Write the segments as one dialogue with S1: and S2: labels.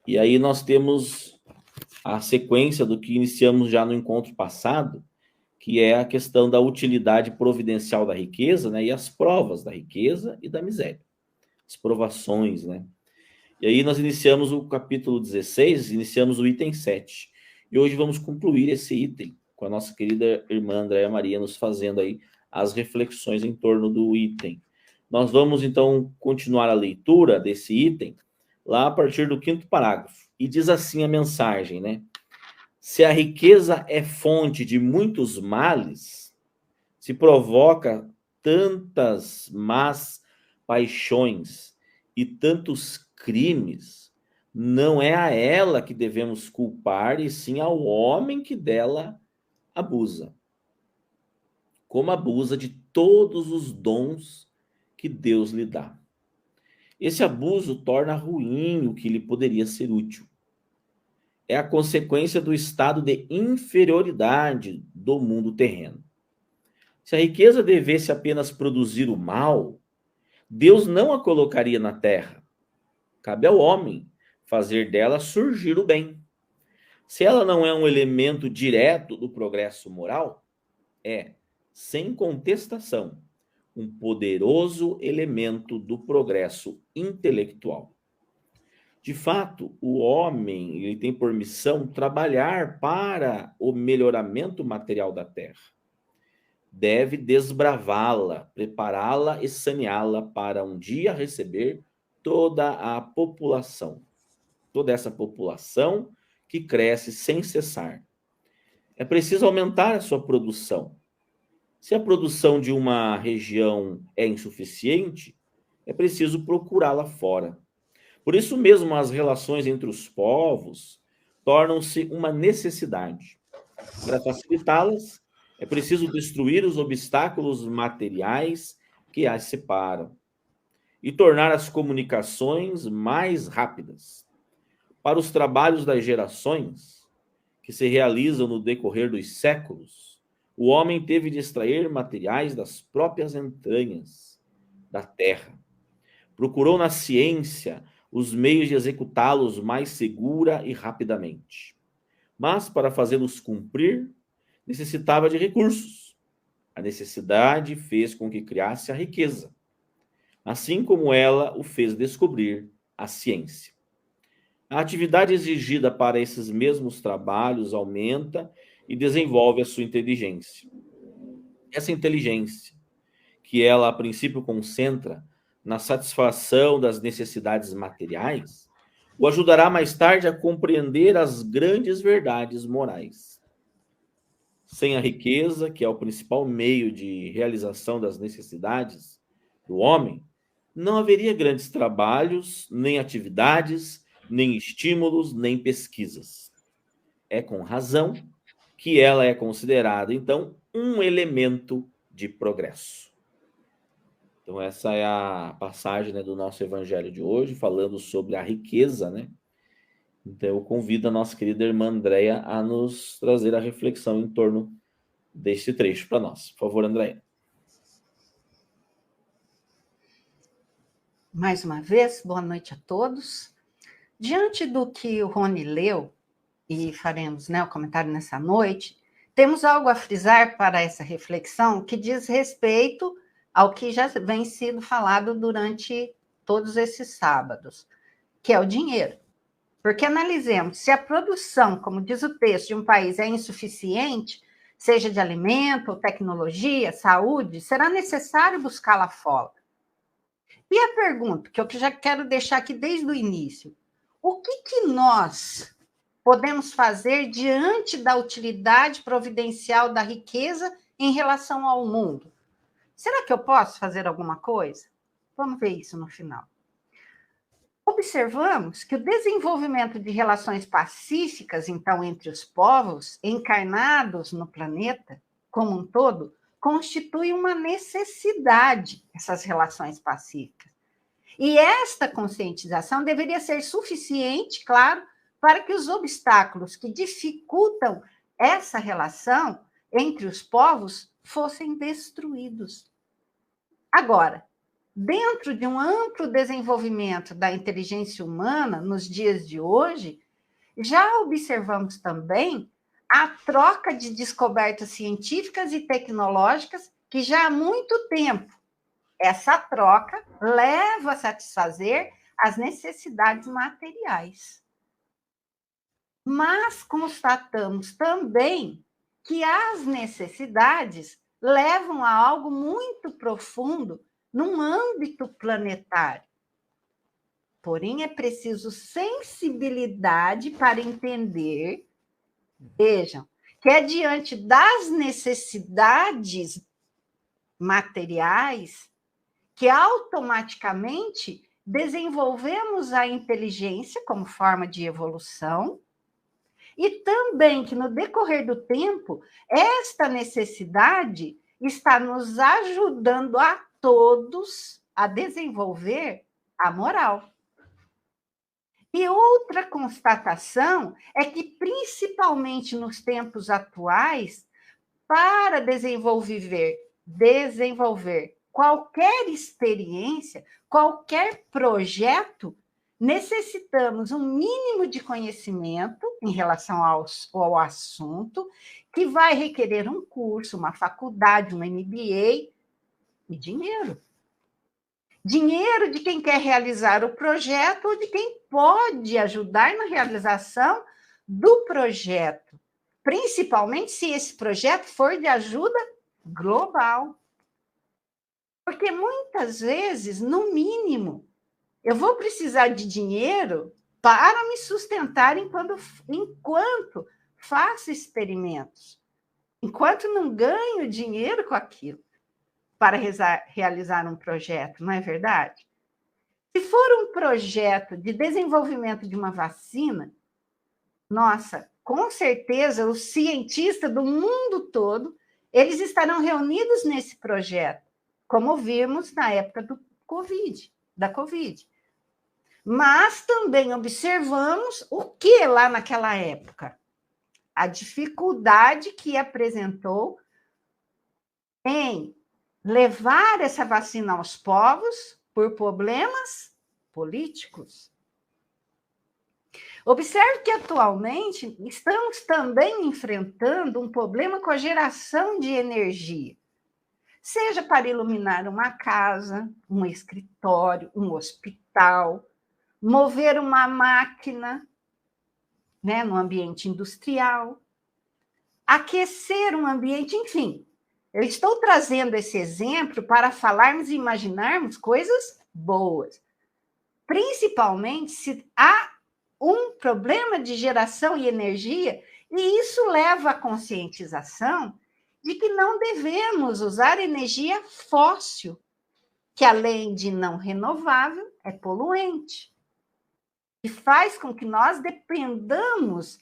S1: E aí nós temos a sequência do que iniciamos já no encontro passado, que é a questão da utilidade providencial da riqueza, né? E as provas da riqueza e da miséria. As provações, né? E aí nós iniciamos o capítulo 16, iniciamos o item 7. E hoje vamos concluir esse item com a nossa querida irmã Andréia Maria nos fazendo aí as reflexões em torno do item. Nós vamos, então, continuar a leitura desse item lá a partir do 5º parágrafo. E diz assim a mensagem, né? Se a riqueza é fonte de muitos males, se provoca tantas más paixões e tantos crimes, não é a ela que devemos culpar, e sim ao homem que dela abusa, como abusa de todos os dons que Deus lhe dá. Esse abuso torna ruim o que lhe poderia ser útil. É a consequência do estado de inferioridade do mundo terreno. Se a riqueza devesse apenas produzir o mal, Deus não a colocaria na terra. Cabe ao homem fazer dela surgir o bem. Se ela não é um elemento direto do progresso moral, é, sem contestação, um poderoso elemento do progresso intelectual. De fato, o homem ele tem por missão trabalhar para o melhoramento material da terra. Deve desbravá-la, prepará-la e saneá-la para um dia receber toda a população, toda essa população que cresce sem cessar. É preciso aumentar a sua produção. Se a produção de uma região é insuficiente, é preciso procurá-la fora. Por isso mesmo, as relações entre os povos tornam-se uma necessidade. Para facilitá-las, é preciso destruir os obstáculos materiais que as separam e tornar as comunicações mais rápidas. Para os trabalhos das gerações, que se realizam no decorrer dos séculos, o homem teve de extrair materiais das próprias entranhas da terra. Procurou na ciência os meios de executá-los mais segura e rapidamente. Mas, para fazê-los cumprir, necessitava de recursos. A necessidade fez com que criasse a riqueza, assim como ela o fez descobrir a ciência. A atividade exigida para esses mesmos trabalhos aumenta e desenvolve a sua inteligência. Essa inteligência, que ela a princípio concentra na satisfação das necessidades materiais, o ajudará mais tarde a compreender as grandes verdades morais. Sem a riqueza, que é o principal meio de realização das necessidades do homem, não haveria grandes trabalhos, nem atividades, nem estímulos, nem pesquisas. É com razão que ela é considerada, então, um elemento de progresso. Então, essa é a passagem, né, do nosso evangelho de hoje, falando sobre a riqueza, né? Então, eu convido a nossa querida irmã Andréia a nos trazer a reflexão em torno deste trecho para nós. Por favor, Andréia.
S2: Mais uma vez, boa noite a todos. Diante do que o Rony leu, e faremos, né, o comentário nessa noite, temos algo a frisar para essa reflexão que diz respeito ao que já vem sendo falado durante todos esses sábados, que é o dinheiro. Porque analisemos, se a produção, como diz o texto, de um país é insuficiente, seja de alimento, tecnologia, saúde, será necessário buscá-la fora. E a pergunta, que eu já quero deixar aqui desde o início, o que nós podemos fazer diante da utilidade providencial da riqueza em relação ao mundo? Será que eu posso fazer alguma coisa? Vamos ver isso no final. Observamos que o desenvolvimento de relações pacíficas, então, entre os povos encarnados no planeta como um todo, constitui uma necessidade, essas relações pacíficas. E esta conscientização deveria ser suficiente, claro, para que os obstáculos que dificultam essa relação entre os povos fossem destruídos. Agora, dentro de um amplo desenvolvimento da inteligência humana nos dias de hoje, já observamos também a troca de descobertas científicas e tecnológicas que já há muito tempo essa troca leva a satisfazer as necessidades materiais. Mas constatamos também que as necessidades levam a algo muito profundo num âmbito planetário. Porém, é preciso sensibilidade para entender, vejam, que é diante das necessidades materiais que automaticamente desenvolvemos a inteligência como forma de evolução e também que no decorrer do tempo, esta necessidade está nos ajudando a todos a desenvolver a moral. E outra constatação é que, principalmente nos tempos atuais, para desenvolver qualquer experiência, qualquer projeto, necessitamos um mínimo de conhecimento em relação ao assunto, que vai requerer um curso, uma faculdade, um MBA e dinheiro. Dinheiro de quem quer realizar o projeto ou de quem pode ajudar na realização do projeto, principalmente se esse projeto for de ajuda global. Porque muitas vezes, no mínimo, eu vou precisar de dinheiro para me sustentar enquanto faço experimentos, enquanto não ganho dinheiro com aquilo para realizar um projeto, não é verdade? Se for um projeto de desenvolvimento de uma vacina, nossa, com certeza os cientistas do mundo todo, eles estarão reunidos nesse projeto, como vimos na época da Covid. Mas também observamos o que lá naquela época? A dificuldade que apresentou em levar essa vacina aos povos por problemas políticos. Observe que atualmente estamos também enfrentando um problema com a geração de energia, seja para iluminar uma casa, um escritório, um hospital, mover uma máquina, né, no ambiente industrial, aquecer um ambiente, enfim. Eu estou trazendo esse exemplo para falarmos e imaginarmos coisas boas, principalmente se há um problema de geração e energia, e isso leva à conscientização de que não devemos usar energia fóssil, que além de não renovável, é poluente, e faz com que nós dependamos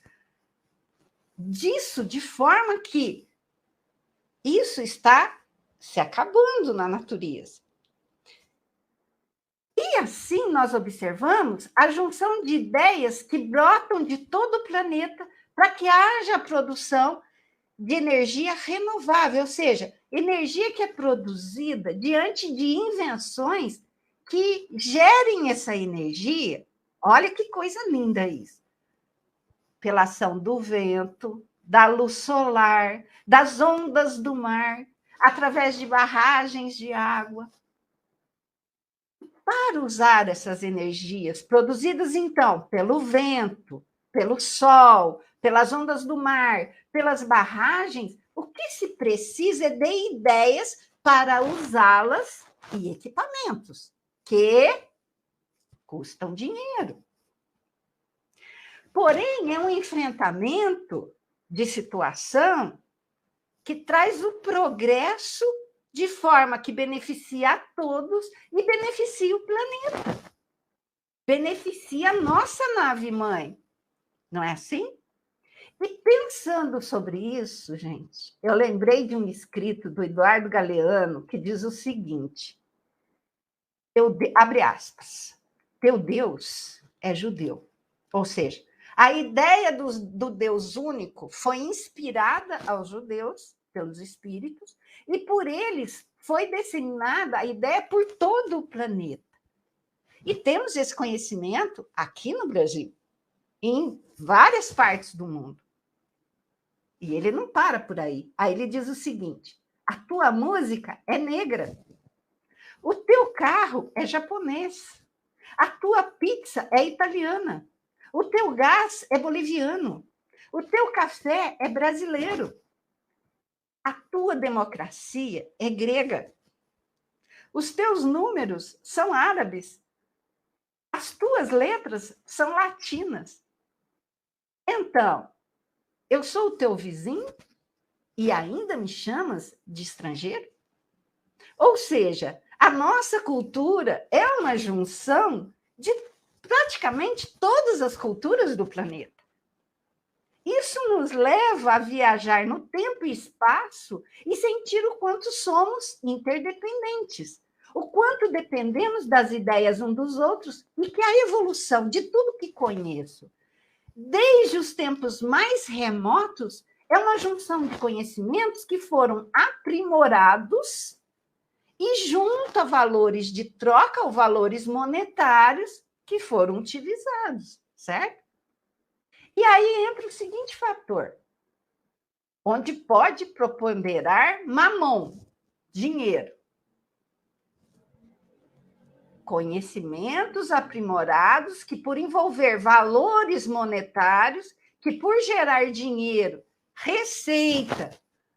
S2: disso de forma que isso está se acabando na natureza. E assim nós observamos a junção de ideias que brotam de todo o planeta para que haja a produção de energia renovável, ou seja, energia que é produzida diante de invenções que gerem essa energia. Olha que coisa linda isso. Pela ação do vento, da luz solar, das ondas do mar, através de barragens de água. Para usar essas energias produzidas, então, pelo vento, pelo sol, pelas ondas do mar, pelas barragens, o que se precisa é de ideias para usá-las e equipamentos que custam dinheiro. Porém, é um enfrentamento de situação que traz o progresso de forma que beneficia a todos e beneficia o planeta. Beneficia a nossa nave-mãe. Não é assim? E pensando sobre isso, gente, eu lembrei de um escrito do Eduardo Galeano que diz o seguinte, abre aspas, teu Deus é judeu. Ou seja, a ideia do Deus único foi inspirada aos judeus, pelos espíritos, E por eles foi disseminada a ideia por todo o planeta. E temos esse conhecimento aqui no Brasil, em várias partes do mundo. E ele não para por aí. Aí ele diz o seguinte: a tua música é negra, o teu carro é japonês, a tua pizza é italiana, o teu gás é boliviano, o teu café é brasileiro, a tua democracia é grega, os teus números são árabes, as tuas letras são latinas. Então, eu sou o teu vizinho e ainda me chamas de estrangeiro? Ou seja, a nossa cultura é uma junção de praticamente todas as culturas do planeta. Isso nos leva a viajar no tempo e espaço e sentir o quanto somos interdependentes, o quanto dependemos das ideias uns dos outros e que a evolução de tudo que conheço, desde os tempos mais remotos, é uma junção de conhecimentos que foram aprimorados e junto a valores de troca ou valores monetários que foram utilizados, certo? E aí entra o seguinte fator, onde pode preponderar mamon, dinheiro. Conhecimentos aprimorados que, por envolver valores monetários, que por gerar dinheiro, receita,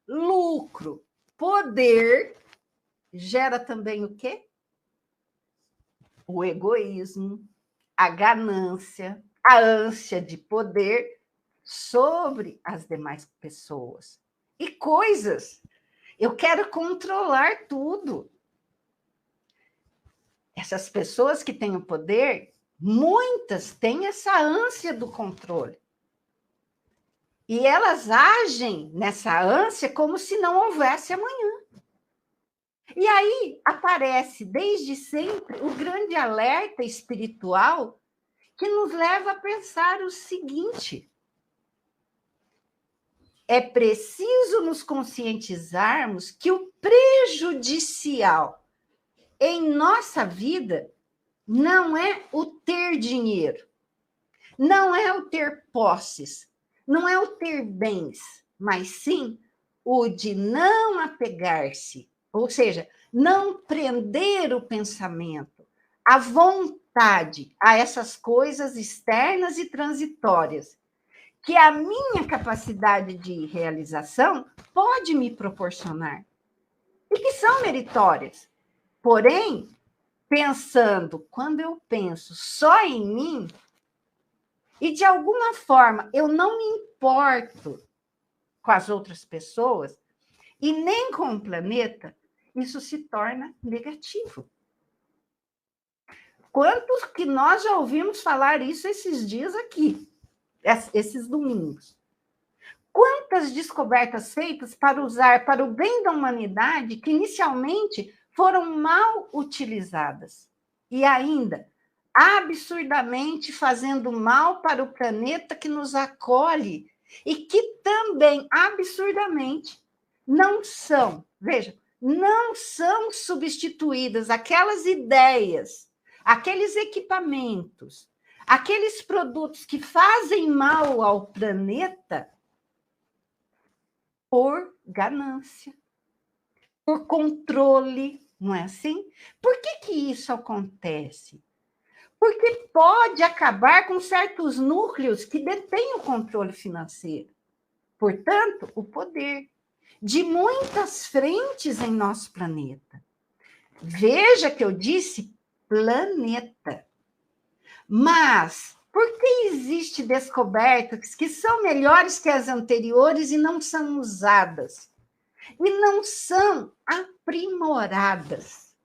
S2: lucro, poder, gera também o quê? O egoísmo, a ganância, a ânsia de poder sobre as demais pessoas. E coisas. Eu quero controlar tudo. Essas pessoas que têm o poder, muitas têm essa ânsia do controle. E elas agem nessa ânsia como se não houvesse amanhã. E aí aparece, desde sempre, o grande alerta espiritual que nos leva a pensar o seguinte: é preciso nos conscientizarmos que o prejudicial em nossa vida não é o ter dinheiro, não é o ter posses, não é o ter bens, mas sim o de não apegar-se, ou seja, não prender o pensamento, a vontade a essas coisas externas e transitórias, que a minha capacidade de realização pode me proporcionar e que são meritórias. Porém, quando eu penso só em mim, e de alguma forma eu não me importo com as outras pessoas e nem com o planeta, isso se torna negativo. Quantos que nós já ouvimos falar isso esses dias aqui, esses domingos? Quantas descobertas feitas para usar para o bem da humanidade que inicialmente foram mal utilizadas e ainda absurdamente fazendo mal para o planeta que nos acolhe e que também absurdamente não são, veja, não são substituídas aquelas ideias, aqueles equipamentos, aqueles produtos que fazem mal ao planeta por ganância, por controle, não é assim? Por que isso acontece? Porque pode acabar com certos núcleos que detêm o controle financeiro. Portanto, o poder de muitas frentes em nosso planeta. Veja que eu disse planeta. Mas por que existe descobertas que são melhores que as anteriores e não são usadas? E não são aprimoradas?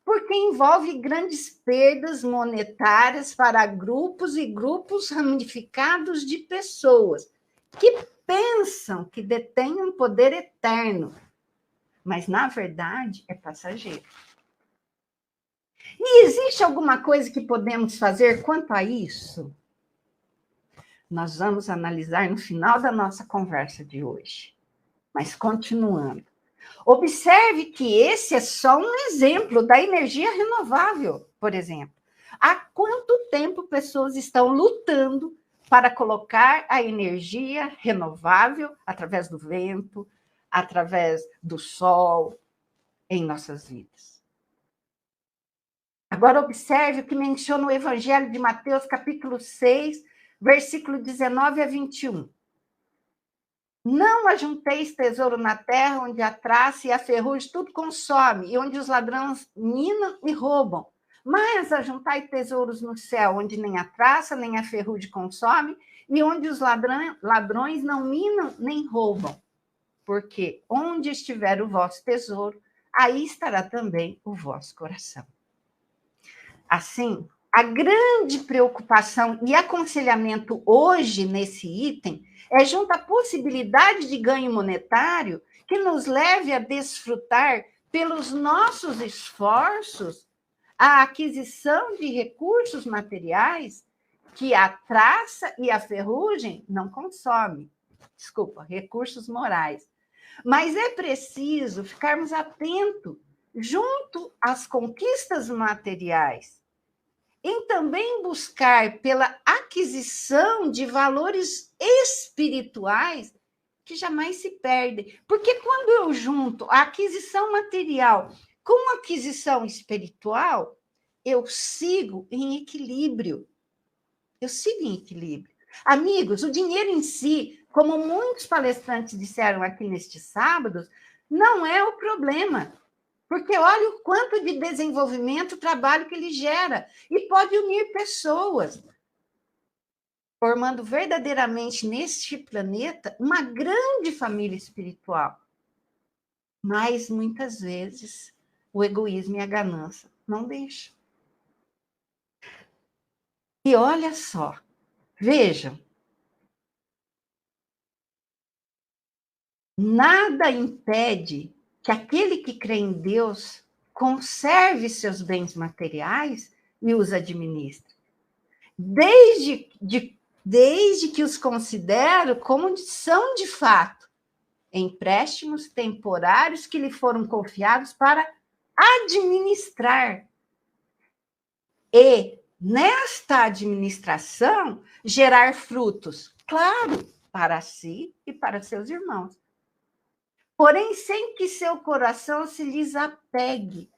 S2: Porque envolve grandes perdas monetárias para grupos e grupos ramificados de pessoas que pensam que detêm um poder eterno, mas, na verdade, é passageiro. E existe alguma coisa que podemos fazer quanto a isso? Nós vamos analisar no final da nossa conversa de hoje. Mas, continuando, Observe que esse é só um exemplo da energia renovável, por exemplo. Há quanto tempo pessoas estão lutando para colocar a energia renovável através do vento, através do sol, em nossas vidas? Agora observe o que menciona o Evangelho de Mateus, capítulo 6, versículo 19 a 21. Não ajunteis tesouro na terra, onde a traça e a ferrugem tudo consome, e onde os ladrões minam e roubam. Mas ajuntai tesouros no céu, onde nem a traça, nem a ferrugem consome, e onde os ladrões não minam nem roubam. Porque onde estiver o vosso tesouro, aí estará também o vosso coração. Assim, a grande preocupação e aconselhamento hoje nesse item é junto à possibilidade de ganho monetário que nos leve a desfrutar, pelos nossos esforços, a aquisição de recursos materiais que a traça e a ferrugem não consomem. Desculpa, recursos morais. Mas é preciso ficarmos atentos junto às conquistas materiais, em também buscar pela aquisição de valores espirituais que jamais se perdem. Porque quando eu junto a aquisição material com a aquisição espiritual, eu sigo em equilíbrio. Eu sigo em equilíbrio. Amigos, o dinheiro em si, como muitos palestrantes disseram aqui nestes sábados, não é o problema. Porque olha o quanto de desenvolvimento, trabalho que ele gera. E pode unir pessoas, formando verdadeiramente neste planeta uma grande família espiritual. Mas, muitas vezes, o egoísmo e a ganância não deixam. E olha só, vejam, nada impede que aquele que crê em Deus conserve seus bens materiais e os administre, desde que os considere como são de fato, empréstimos temporários que lhe foram confiados para administrar. E, nesta administração, gerar frutos, claro, para si e para seus irmãos. Porém, sem que seu coração se lhes apegue.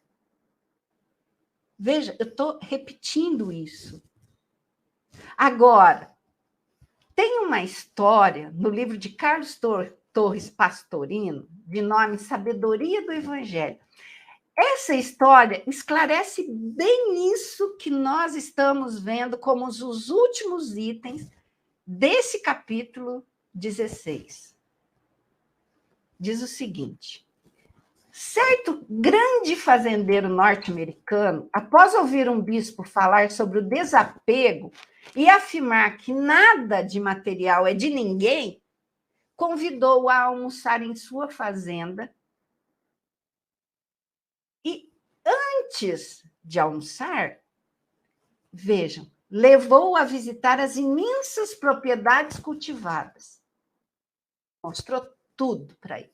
S2: Veja, eu estou repetindo isso. Agora, tem uma história no livro de Carlos Torres Pastorino, de nome Sabedoria do Evangelho. Essa história esclarece bem isso que nós estamos vendo como os últimos itens desse capítulo 16. Diz o seguinte: certo grande fazendeiro norte-americano, após ouvir um bispo falar sobre o desapego e afirmar que nada de material é de ninguém, convidou-o a almoçar em sua fazenda e, antes de almoçar, vejam, levou-o a visitar as imensas propriedades cultivadas. Mostrou tudo para ele.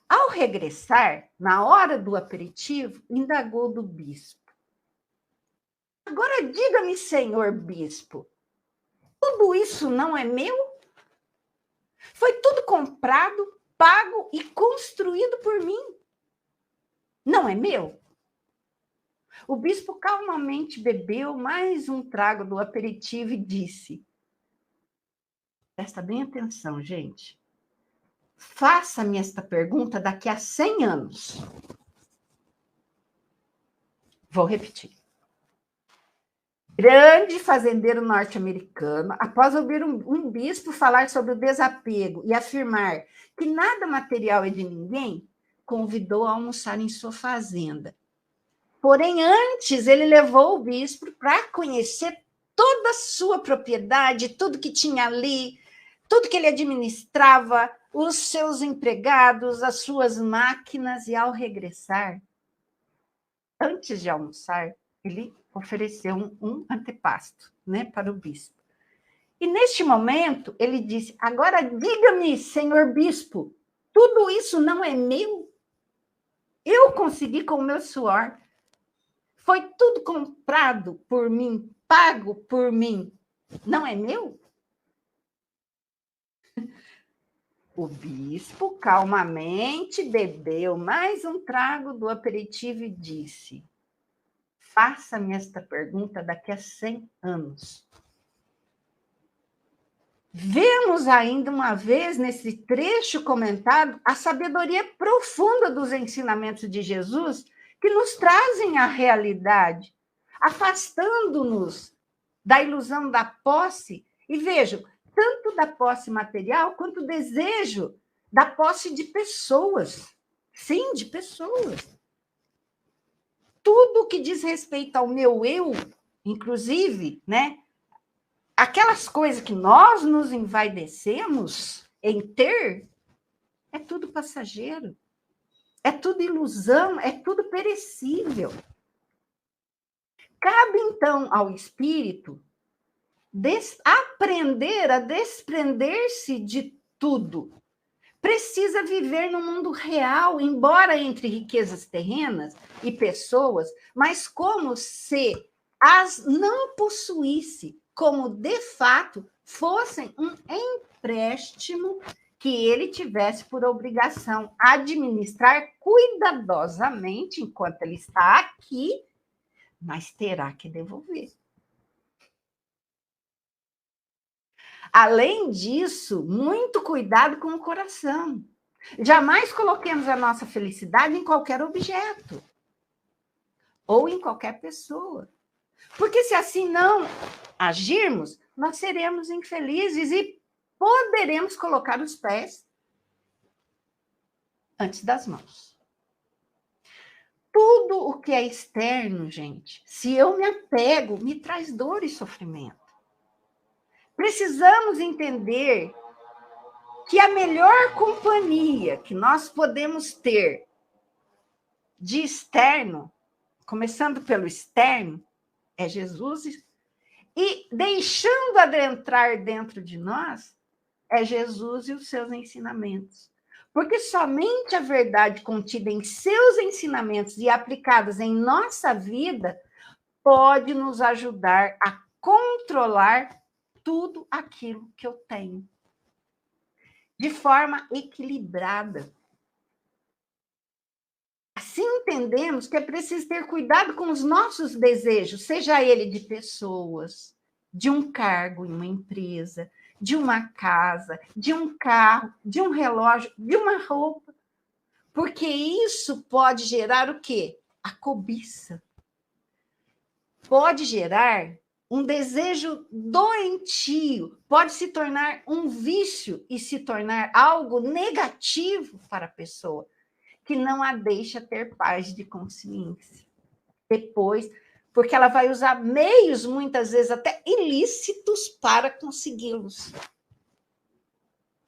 S2: Ao regressar, na hora do aperitivo, indagou do bispo: agora diga-me, senhor bispo, tudo isso não é meu? Foi tudo comprado, pago e construído por mim. Não é meu? O bispo calmamente bebeu mais um trago do aperitivo e disse: presta bem atenção, gente. Faça-me esta pergunta daqui a 100 anos. Vou repetir. Grande fazendeiro norte-americano, após ouvir um bispo falar sobre o desapego e afirmar que nada material é de ninguém, convidou a almoçar em sua fazenda. Porém, antes, ele levou o bispo para conhecer toda a sua propriedade, tudo que tinha ali, tudo que ele administrava, os seus empregados, as suas máquinas, e ao regressar, antes de almoçar, ele ofereceu um antepasto, né, para o bispo. E neste momento, ele disse: agora diga-me, senhor bispo, Tudo isso não é meu. Eu consegui com o meu suor. Foi tudo comprado por mim, pago por mim. Não é meu? O bispo calmamente bebeu mais um trago do aperitivo e disse: faça-me esta pergunta daqui a 100 anos. Vemos ainda uma vez nesse trecho comentado a sabedoria profunda dos ensinamentos de Jesus que nos trazem a realidade, afastando-nos da ilusão da posse. E vejam, tanto da posse material quanto o desejo da posse de pessoas. Sim, de pessoas. Tudo que diz respeito ao meu eu, inclusive, né? Aquelas coisas que nós nos envaidecemos em ter, é tudo passageiro, é tudo ilusão, é tudo perecível. Cabe, então, ao espírito aprender a desprender-se de tudo. Precisa viver no mundo real, embora entre riquezas terrenas e pessoas, mas como se as não possuísse, como de fato fossem um empréstimo que ele tivesse por obrigação administrar cuidadosamente enquanto ele está aqui, mas terá que devolver. Além disso, muito cuidado com o coração. Jamais coloquemos a nossa felicidade em qualquer objeto ou em qualquer pessoa. Porque se assim não agirmos, nós seremos infelizes e poderemos colocar os pés antes das mãos. Tudo o que é externo, gente, se eu me apego, me traz dor e sofrimento. Precisamos entender que a melhor companhia que nós podemos ter de externo, começando pelo externo, é Jesus, e deixando adentrar dentro de nós, é Jesus e os seus ensinamentos. Porque somente a verdade contida em seus ensinamentos e aplicadas em nossa vida pode nos ajudar a controlar tudo aquilo que eu tenho de forma equilibrada. Assim entendemos que é preciso ter cuidado com os nossos desejos, seja ele de pessoas, de um cargo em uma empresa, de uma casa, de um carro, de um relógio, de uma roupa. Porque isso pode gerar o quê? A cobiça. Pode gerar um desejo doentio, pode se tornar um vício e se tornar algo negativo para a pessoa, que não a deixa ter paz de consciência. Depois, porque ela vai usar meios, muitas vezes até ilícitos, para consegui-los.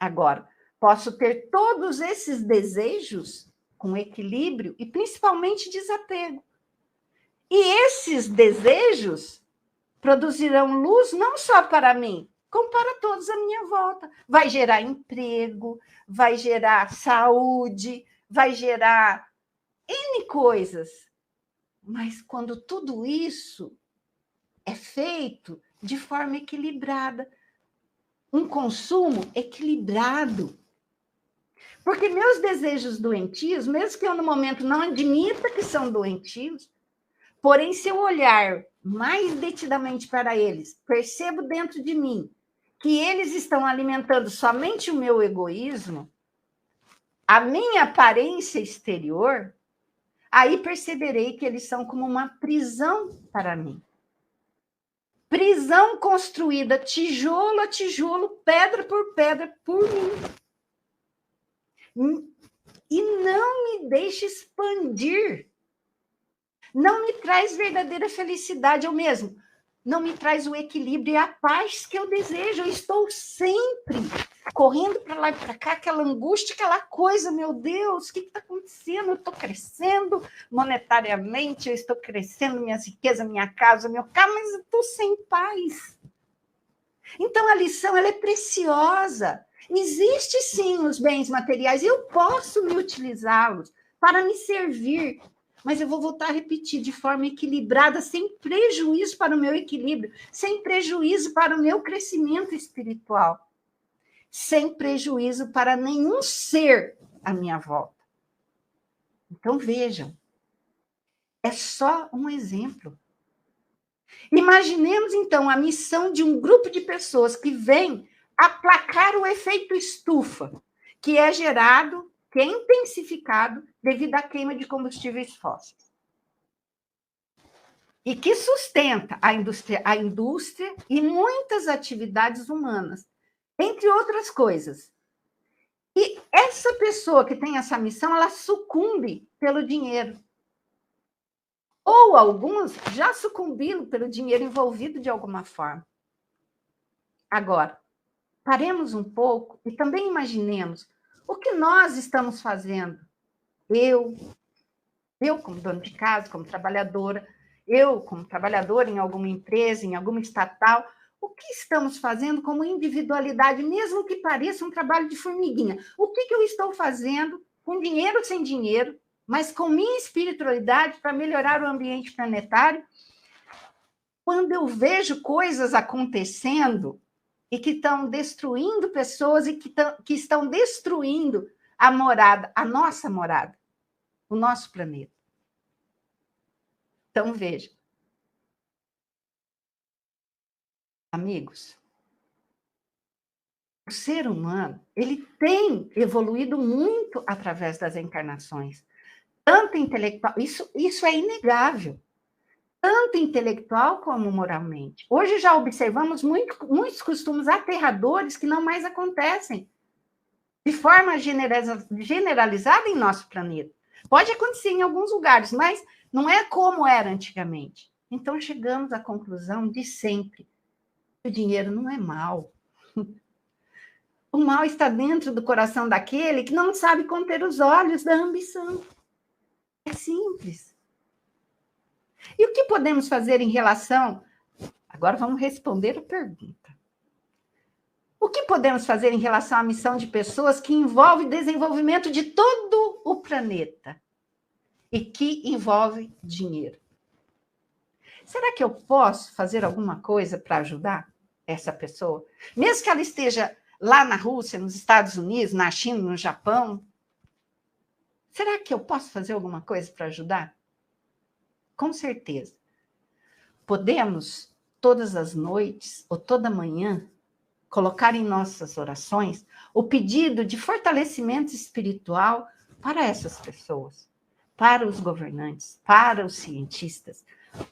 S2: Agora, posso ter todos esses desejos com equilíbrio e principalmente desapego. E esses desejos produzirão luz não só para mim, como para todos à minha volta. Vai gerar emprego, vai gerar saúde, vai gerar N coisas. Mas quando tudo isso é feito de forma equilibrada, um consumo equilibrado. Porque meus desejos doentios, mesmo que eu no momento não admita que são doentios, porém, se eu olhar mais detidamente para eles, percebo dentro de mim que eles estão alimentando somente o meu egoísmo, a minha aparência exterior, aí perceberei que eles são como uma prisão para mim. Prisão construída tijolo a tijolo, pedra por mim. E não me deixa expandir. Não me traz verdadeira felicidade, eu mesmo. Não me traz o equilíbrio e a paz que eu desejo. Eu estou sempre correndo para lá e para cá, aquela angústia, aquela coisa, meu Deus, o que está acontecendo? Eu estou crescendo monetariamente, eu estou crescendo minha riqueza, minha casa, meu carro, mas eu estou sem paz. Então, a lição ela é preciosa. Existe sim os bens materiais, eu posso me utilizá-los para me servir, mas eu vou voltar a repetir, de forma equilibrada, sem prejuízo para o meu equilíbrio, sem prejuízo para o meu crescimento espiritual, sem prejuízo para nenhum ser à minha volta. Então, vejam, é só um exemplo. Imaginemos, então, a missão de um grupo de pessoas que vem aplacar o efeito estufa, que é gerado, que é intensificado devido à queima de combustíveis fósseis. E que sustenta a indústria e muitas atividades humanas, entre outras coisas. E essa pessoa que tem essa missão, ela sucumbe pelo dinheiro. Ou alguns já sucumbiram pelo dinheiro envolvido de alguma forma. Agora, paremos um pouco e também imaginemos o que nós estamos fazendo. Eu como dona de casa, como trabalhadora, eu como trabalhadora em alguma empresa, em alguma estatal, o que estamos fazendo como individualidade, mesmo que pareça um trabalho de formiguinha? O que eu estou fazendo com dinheiro ou sem dinheiro, mas com minha espiritualidade para melhorar o ambiente planetário? Quando eu vejo coisas acontecendo e que estão destruindo pessoas e que estão destruindo a morada, a nossa morada, o nosso planeta. Então, veja. Amigos, o ser humano, ele tem evoluído muito através das encarnações. Tanto intelectual, isso é inegável. Tanto intelectual como moralmente. Hoje já observamos muitos costumes aterradores que não mais acontecem de forma generalizada em nosso planeta. Pode acontecer em alguns lugares, mas não é como era antigamente. Então, chegamos à conclusão de sempre: o dinheiro não é mal. O mal está dentro do coração daquele que não sabe conter os olhos da ambição. É simples. E o que podemos fazer em relação... Agora vamos responder a pergunta. O que podemos fazer em relação à missão de pessoas que envolve o desenvolvimento de todo o planeta e que envolve dinheiro? Será que eu posso fazer alguma coisa para ajudar essa pessoa? Mesmo que ela esteja lá na Rússia, nos Estados Unidos, na China, no Japão, será que eu posso fazer alguma coisa para ajudar? Com certeza. Podemos, todas as noites ou toda manhã, colocar em nossas orações o pedido de fortalecimento espiritual para essas pessoas, para os governantes, para os cientistas,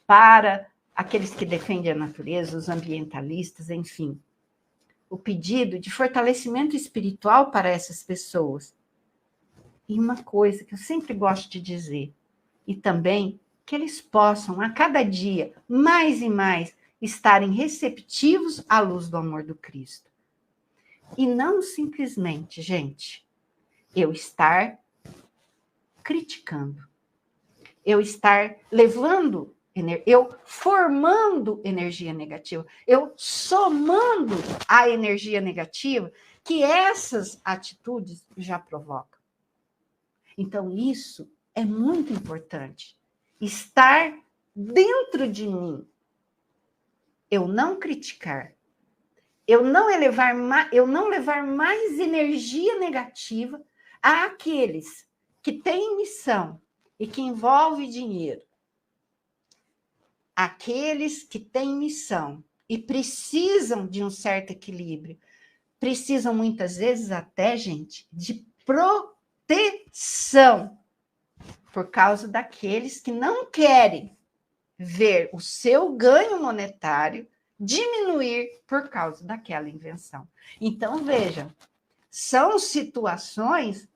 S2: para aqueles que defendem a natureza, os ambientalistas, enfim. O pedido de fortalecimento espiritual para essas pessoas. E uma coisa que eu sempre gosto de dizer, e também que eles possam, a cada dia, mais e mais, estarem receptivos à luz do amor do Cristo. E não simplesmente, gente, eu estar criticando, eu estar levando, eu formando energia negativa, eu somando a energia negativa que essas atitudes já provocam. Então, isso é muito importante. Estar dentro de mim. Eu não criticar. Eu não levar mais energia negativa àqueles que têm missão e que envolve dinheiro. Aqueles que têm missão e precisam de um certo equilíbrio. Precisam, muitas vezes, até, gente, de proteção. Por causa daqueles que não querem ver o seu ganho monetário diminuir por causa daquela invenção. Então, vejam, são situações,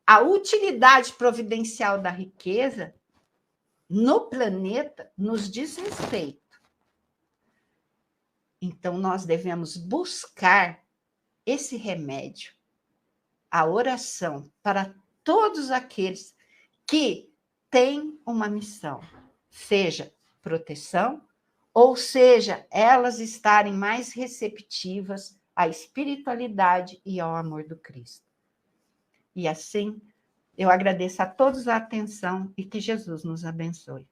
S2: a utilidade providencial da riqueza no planeta nos diz respeito. Então, nós devemos buscar esse remédio, a oração, para todos aqueles que têm uma missão, seja proteção, ou seja, elas estarem mais receptivas à espiritualidade e ao amor do Cristo. E assim, eu agradeço a todos a atenção e que Jesus nos abençoe.